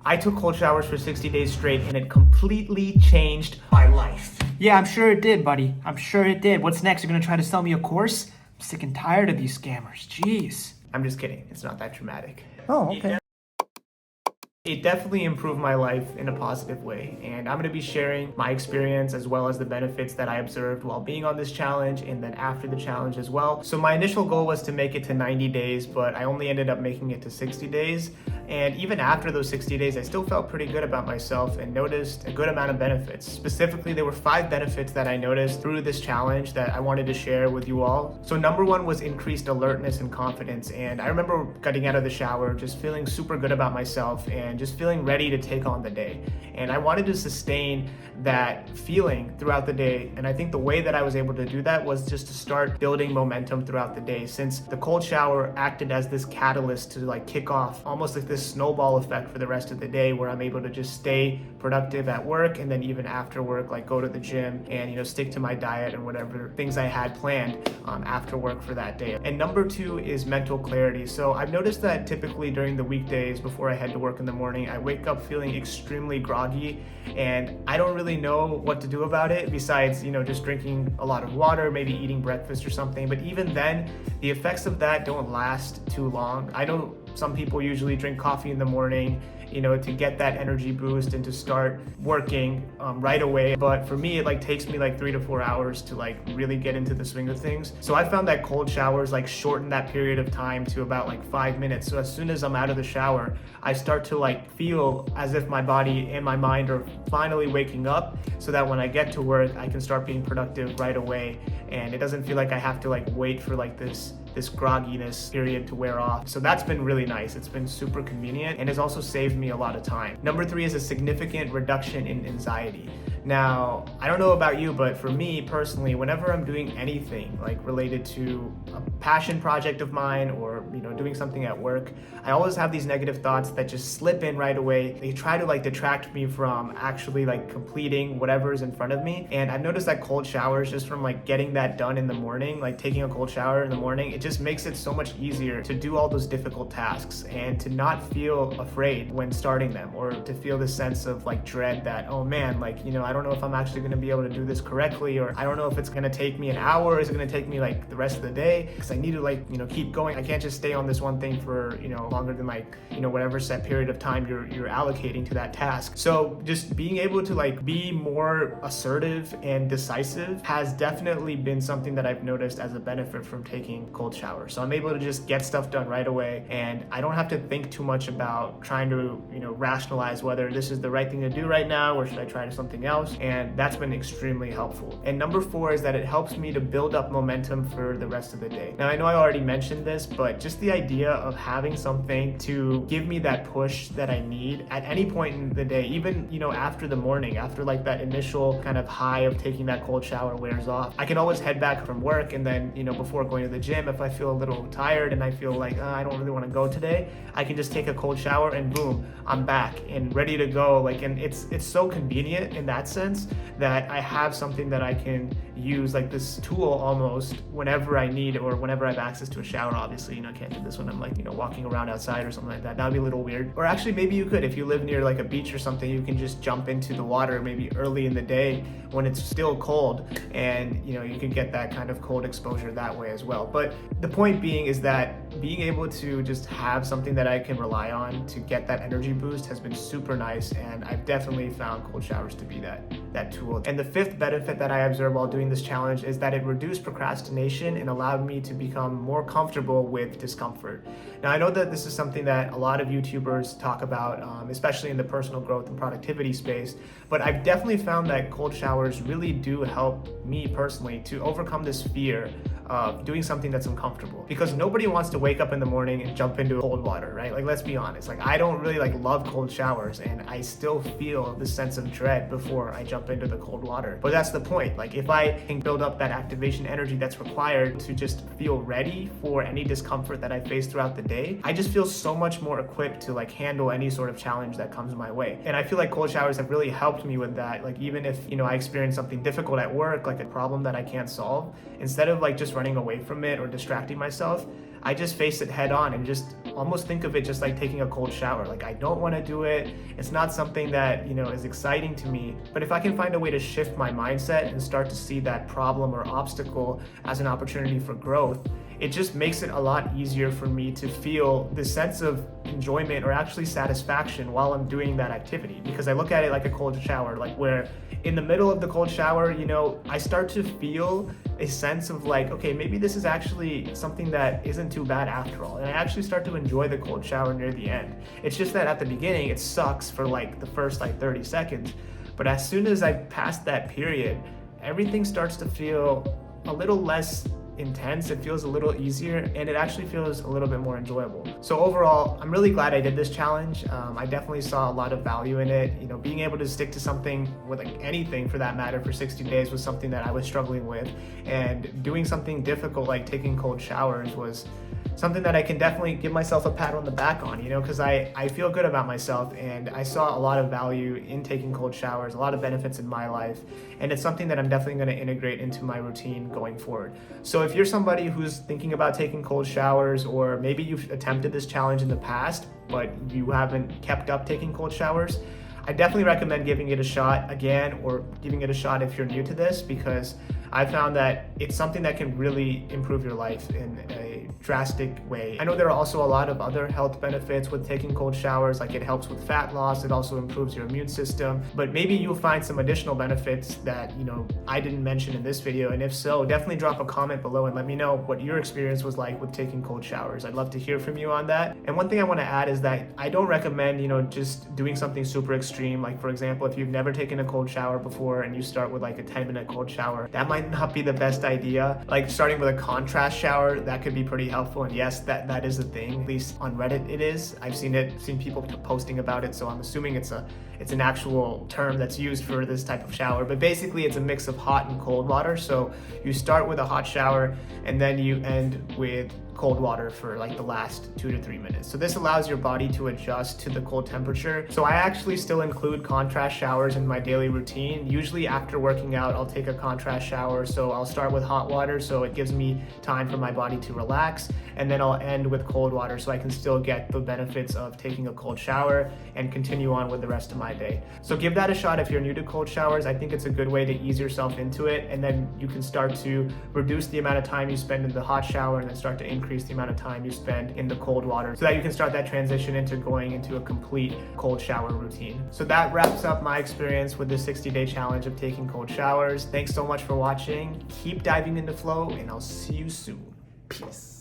I took cold showers for 60 days straight and it completely changed my life. Yeah, I'm sure it did, buddy. I'm sure it did. What's next? You're gonna try to sell me a course? I'm sick and tired of these scammers. Jeez. I'm just kidding. It's not that dramatic. Oh, okay. It definitely improved my life in a positive way, and I'm going to be sharing my experience as well as the benefits that I observed while being on this challenge and then after the challenge as well. So my initial goal was to make it to 90 days, but I only ended up making it to 60 days. And even after those 60 days, I still felt pretty good about myself and noticed a good amount of benefits. Specifically, there were 5 benefits that I noticed through this challenge that I wanted to share with you all. So number 1 was increased alertness and confidence. And I remember getting out of the shower, just feeling super good about myself and just feeling ready to take on the day. And I wanted to sustain that feeling throughout the day. And I think the way that I was able to do that was just to start building momentum throughout the day, since the cold shower acted as this catalyst to like kick off almost like this snowball effect for the rest of the day, where I'm able to just stay productive at work and then even after work, like go to the gym and stick to my diet and whatever things I had planned after work for that day. And number 2 is mental clarity. So I've noticed that typically during the weekdays before I head to work in the morning, I wake up feeling extremely groggy and I don't really know what to do about it besides just drinking a lot of water, maybe eating breakfast or something. But even then, the effects of that don't last too long. I know some people usually drink coffee in the morning to get that energy boost and to start working right away. But for me, it takes me 3 to 4 hours to really get into the swing of things. So I found that cold showers shorten that period of time to about 5 minutes. So as soon as I'm out of the shower, I start to feel as if my body and my mind are finally waking up, so that when I get to work, I can start being productive right away. And it doesn't feel like I have to wait for this grogginess period to wear off. So that's been really nice. It's been super convenient and has also saved me a lot of time. Number 3 is a significant reduction in anxiety. Now, I don't know about you, but for me personally, whenever I'm doing anything related to a passion project of mine or doing something at work, I always have these negative thoughts that just slip in right away. They try to detract me from actually completing whatever is in front of me. And I've noticed that cold showers, just from getting that done in the morning, taking a cold shower in the morning, it just makes it so much easier to do all those difficult tasks and to not feel afraid when starting them, or to feel this sense of dread that, oh man, I don't know if I'm actually going to be able to do this correctly, or I don't know if it's going to take me an hour, or is it going to take me the rest of the day, because I need to keep going. I can't just stay on this one thing for longer than whatever set period of time you're allocating to that task. So just being able to be more assertive and decisive has definitely been something that I've noticed as a benefit from taking cold showers. So I'm able to just get stuff done right away, and I don't have to think too much about trying to rationalize whether this is the right thing to do right now or should I try something else. And that's been extremely helpful. And number 4 is that it helps me to build up momentum for the rest of the day. Now, I know I already mentioned this, but just the idea of having something to give me that push that I need at any point in the day, even after the morning, after that initial kind of high of taking that cold shower wears off, I can always head back from work, and then before going to the gym, if I feel a little tired and I feel I don't really want to go today, I can just take a cold shower and boom, I'm back and ready to go. And it's so convenient in that sense that I have something that I can use, this tool almost, whenever I need or whenever I have access to a shower. Obviously, I can't do this when I'm walking around outside or something like that. That would be a little weird. Or actually, maybe you could, if you live near a beach or something, you can just jump into the water maybe early in the day when it's still cold, and you can get that kind of cold exposure that way as well. But the point being is that being able to just have something that I can rely on to get that energy boost has been super nice, and I've definitely found cold showers to be that tool. And the 5th benefit that I observed while doing this challenge is that it reduced procrastination and allowed me to become more comfortable with discomfort. Now, I know that this is something that a lot of YouTubers talk about, especially in the personal growth and productivity space, but I've definitely found that cold showers really do help me personally to overcome this fear of doing something that's uncomfortable, because nobody wants to wake up in the morning and jump into cold water, right? Let's be honest, I don't really love cold showers, and I still feel this sense of dread before I jump into the cold water. But that's the point. If I can build up that activation energy that's required to just feel ready for any discomfort that I face throughout the day, I just feel so much more equipped to handle any sort of challenge that comes my way. And I feel cold showers have really helped me with that. Even if I experience something difficult at work, a problem that I can't solve, instead of just running away from it or distracting myself, I just face it head on and just almost think of it just like taking a cold shower. Like, I don't want to do it. It's not something that, is exciting to me. But if I can find a way to shift my mindset and start to see that problem or obstacle as an opportunity for growth, it just makes it a lot easier for me to feel this sense of enjoyment or actually satisfaction while I'm doing that activity. Because I look at it like a cold shower, like where in the middle of the cold shower, I start to feel a sense of like, okay, maybe this is actually something that isn't too bad after all. And I actually start to enjoy the cold shower near the end. It's just that at the beginning, it sucks for like the first like 30 seconds. But as soon as I pass that period, everything starts to feel a little less intense. It feels a little easier, and it actually feels a little bit more enjoyable. So overall, I'm really glad I did this challenge. I definitely saw a lot of value in it. Being able to stick to something, with like anything for that matter, for 60 days was something that I was struggling with, and doing something difficult like taking cold showers was something that I can definitely give myself a pat on the back on, because I feel good about myself, and I saw a lot of value in taking cold showers, a lot of benefits in my life, and it's something that I'm definitely going to integrate into my routine going forward. So if you're somebody who's thinking about taking cold showers, or maybe you've attempted this challenge in the past, but you haven't kept up taking cold showers, I definitely recommend giving it a shot again, or giving it a shot if you're new to this, because I found that it's something that can really improve your life in a drastic way. I know there are also a lot of other health benefits with taking cold showers, like it helps with fat loss, it also improves your immune system, but maybe you'll find some additional benefits that, I didn't mention in this video, and if so, definitely drop a comment below and let me know what your experience was like with taking cold showers. I'd love to hear from you on that. And one thing I want to add is that I don't recommend, just doing something super extreme. Like, for example, if you've never taken a cold shower before and you start with like a 10-minute cold shower, that might not be the best idea. Like starting with a contrast shower, that could be pretty helpful, and yes, that is a thing. At least on Reddit it is. I've seen people posting about it, so I'm assuming it's an actual term that's used for this type of shower. But basically it's a mix of hot and cold water. So you start with a hot shower and then you end with cold water for like the last 2 to 3 minutes. So this allows your body to adjust to the cold temperature. So I actually still include contrast showers in my daily routine. Usually after working out, I'll take a contrast shower. So I'll start with hot water, so it gives me time for my body to relax, and then I'll end with cold water so I can still get the benefits of taking a cold shower and continue on with the rest of my day. So give that a shot if you're new to cold showers. I think it's a good way to ease yourself into it, and then you can start to reduce the amount of time you spend in the hot shower and then start to increase the amount of time you spend in the cold water, so that you can start that transition into going into a complete cold shower routine. So that wraps up my experience with the 60-day challenge of taking cold showers. Thanks so much for watching. Keep diving into flow, and I'll see you soon. Peace.